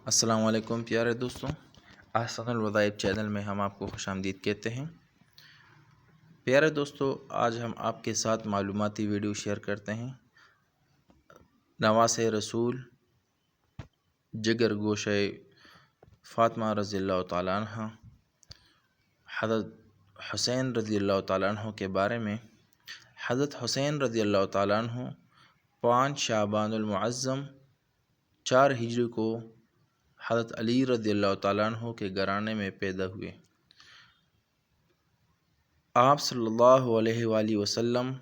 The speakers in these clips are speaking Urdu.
السلام علیکم پیارے دوستوں، احسن الوظائف چینل میں ہم آپ کو خوش آمدید کہتے ہیں۔ پیارے دوستوں، آج ہم آپ کے ساتھ معلوماتی ویڈیو شیئر کرتے ہیں۔ نواسۂ رسول جگر گوشہ فاطمہ رضی اللہ تعالیٰ عنہ حضرت حسین رضی اللہ تعالیٰ عنہ کے بارے میں۔ حضرت حسین رضی اللہ تعالیٰ عنہ 5 شعبان المعظم 4 ہجری کو حضرت علی رضی اللہ تعالیٰ عنہ کے گھرانے میں پیدا ہوئے۔ آپ صلی اللہ علیہ وآلہ وسلم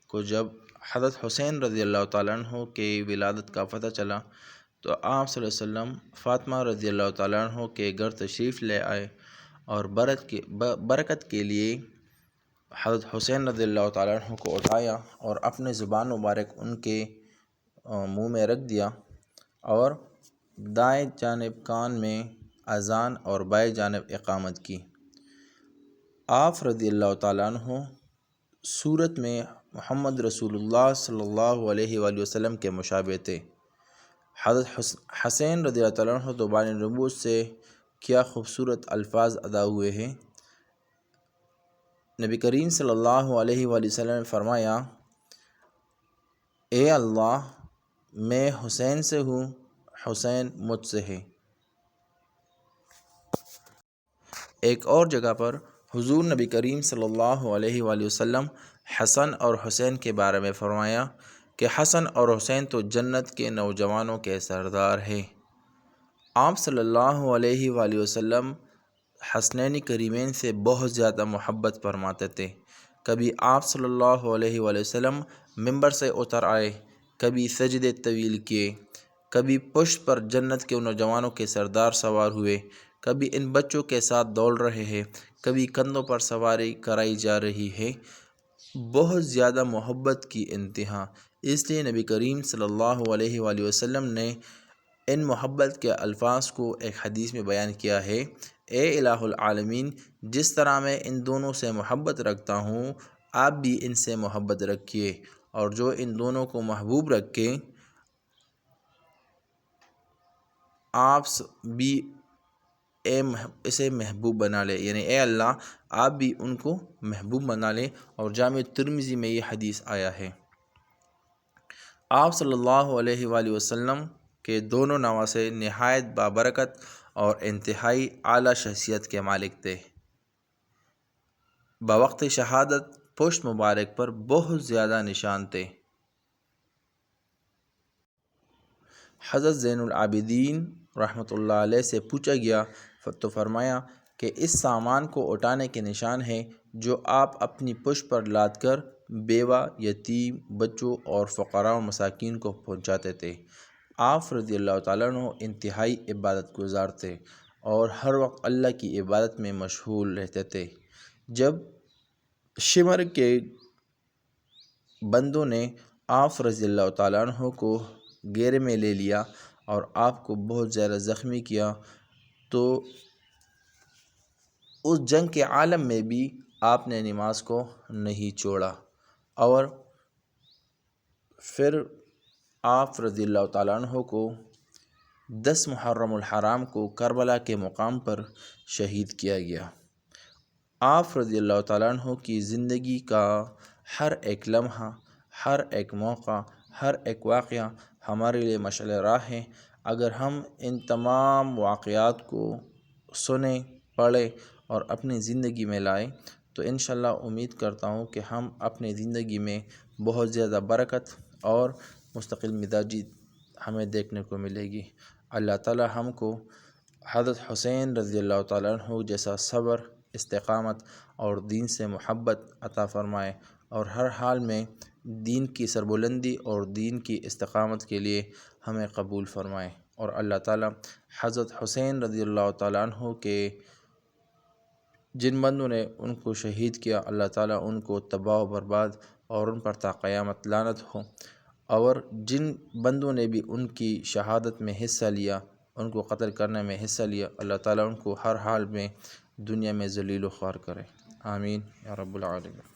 کو جب حضرت حسین رضی اللہ تعالیٰ عنہ کے ولادت کا پتہ چلا تو آپ صلی اللہ علیہ وسلم فاطمہ رضی اللہ تعالیٰ عنہ کے گھر تشریف لے آئے اور برکت کے لیے حضرت حسین رضی اللہ تعالیٰ عنہ کو اٹھایا اور اپنے زبان مبارک ان کے منہ میں رکھ دیا اور دائیں جانب کان میں اذان اور بائیں جانب اقامت کی۔ آپ رضی اللہ تعالیٰ عنہ صورت میں محمد رسول اللہ صلی اللہ علیہ وآلہ وسلم کے مشابہ تھے۔ حضرت حسین رضی اللہ تعالیٰ عنہ زبان نبوت سے کیا خوبصورت الفاظ ادا ہوئے ہیں۔ نبی کریم صلی اللہ علیہ وآلہ وسلم نے فرمایا، اے اللہ، میں حسین سے ہوں، حسین مجھ سے ہے۔ ایک اور جگہ پر حضور نبی کریم صلی اللہ علیہ وآلہ وسلم حسن اور حسین کے بارے میں فرمایا کہ حسن اور حسین تو جنت کے نوجوانوں کے سردار ہیں۔ آپ صلی اللہ علیہ وآلہ وسلم حسنین کریمین سے بہت زیادہ محبت فرماتے تھے۔ کبھی آپ صلی اللہ علیہ وآلہ وسلم ممبر سے اتر آئے، کبھی سجدے طویل کیے، کبھی پشت پر جنت کے نوجوانوں کے سردار سوار ہوئے، کبھی ان بچوں کے ساتھ دوڑ رہے ہیں، کبھی کندھوں پر سواری کرائی جا رہی ہے۔ بہت زیادہ محبت کی انتہا۔ اس لیے نبی کریم صلی اللہ علیہ وآلہ وسلم نے ان محبت کے الفاظ کو ایک حدیث میں بیان کیا ہے، اے الہ العالمین، جس طرح میں ان دونوں سے محبت رکھتا ہوں، آپ بھی ان سے محبت رکھیے، اور جو ان دونوں کو محبوب رکھے آپ بھی اسے محبوب بنا لے، یعنی اے اللہ آپ بھی ان کو محبوب بنا لے۔ اور جامع ترمذی میں یہ حدیث آیا ہے۔ آپ صلی اللہ علیہ وآلہ وسلم کے دونوں نواسے نہایت بابرکت اور انتہائی اعلیٰ شخصیت کے مالک تھے۔ بوقت شہادت پشت مبارک پر بہت زیادہ نشان تھے۔ حضرت زین العابدین رحمۃ اللہ علیہ سے پوچھا گیا تو فرمایا کہ اس سامان کو اٹھانے کے نشان ہیں جو آپ اپنی پشت پر لاد کر بیوہ، یتیم بچوں اور فقراء و مساکین کو پہنچاتے تھے۔ آپ رضی اللہ تعالیٰ عنہ انتہائی عبادت گزار تھے اور ہر وقت اللہ کی عبادت میں مشغول رہتے تھے۔ جب شمر کے بندوں نے آپ رضی اللہ تعالیٰ عنہ کو گھیرے میں لے لیا اور آپ کو بہت زیادہ زخمی کیا تو اس جنگ کے عالم میں بھی آپ نے نماز کو نہیں چھوڑا، اور پھر آپ رضی اللہ تعالیٰ عنہ کو 10 محرم الحرام کو کربلا کے مقام پر شہید کیا گیا۔ آپ رضی اللہ تعالیٰ عنہ کی زندگی کا ہر ایک لمحہ، ہر ایک موقع، ہر ایک واقعہ ہمارے لیے مشعل راہ ہے۔ اگر ہم ان تمام واقعات کو سنیں، پڑھیں اور اپنی زندگی میں لائیں تو انشاءاللہ امید کرتا ہوں کہ ہم اپنی زندگی میں بہت زیادہ برکت اور مستقل مزاجی ہمیں دیکھنے کو ملے گی۔ اللہ تعالی ہم کو حضرت حسین رضی اللہ تعالیٰ عنہ جیسا صبر، استقامت اور دین سے محبت عطا فرمائے، اور ہر حال میں دین کی سربلندی اور دین کی استقامت کے لیے ہمیں قبول فرمائے، اور اللہ تعالی حضرت حسین رضی اللہ تعالیٰ عنہ کے جن بندوں نے ان کو شہید کیا، اللہ تعالیٰ ان کو تباہ و برباد اور ان پر تا قیامت لعنت ہو، اور جن بندوں نے بھی ان کی شہادت میں حصہ لیا، ان کو قتل کرنے میں حصہ لیا، اللہ تعالیٰ ان کو ہر حال میں دنیا میں ذلیل و خوار کرے۔ آمین یا رب العالمین۔